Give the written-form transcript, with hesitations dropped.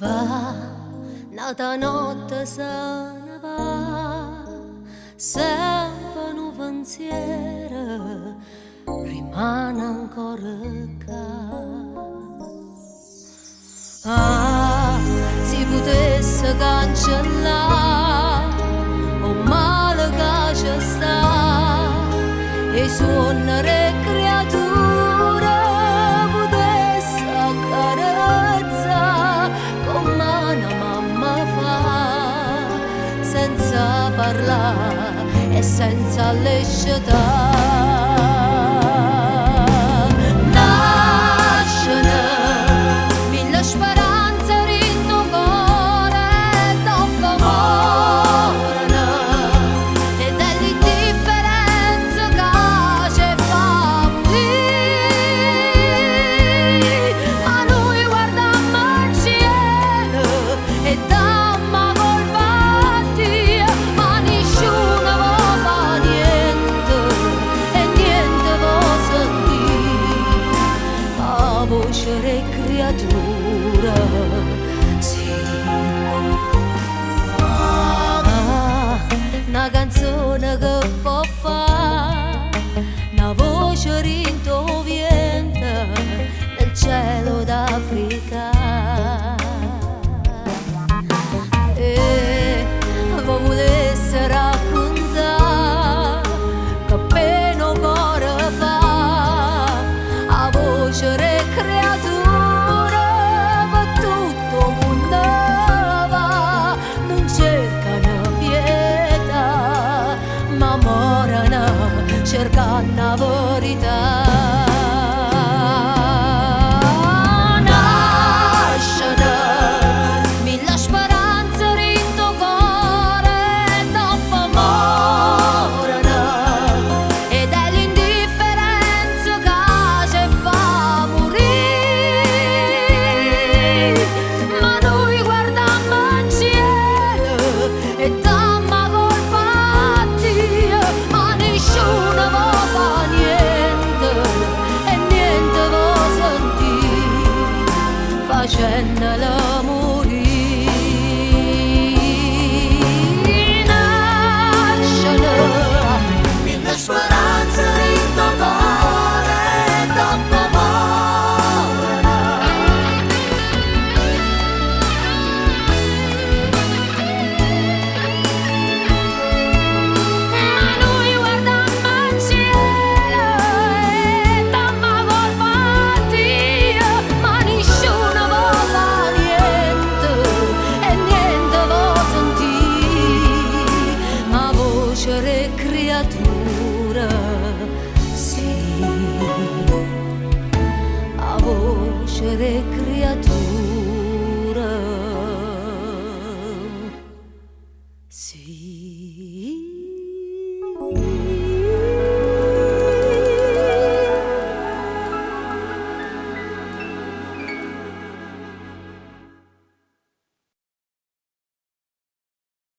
Va, nata notte se ne va, sempre un pensiero rimane ancora qua. Ah, si potesse cancellare o male che ci sta e suonare creatura potesse accarezzare come una mamma fa, senza parlare e senza lasciare. Voce creatura, sì. Una canzone che può fare, una voce rintoviente nel cielo d'Africa. E volesse raccontare che appena cuore fa, a voce creatura per tutto il mondo va, non cercano pietà, ma morano cercando la verità. Facendolo morire, nascono mille speranze in tuo cuore dopo morono. Ma noi guardiamo al cielo e dammo colpa a Dio, ma nessuno creatura, sì, a voce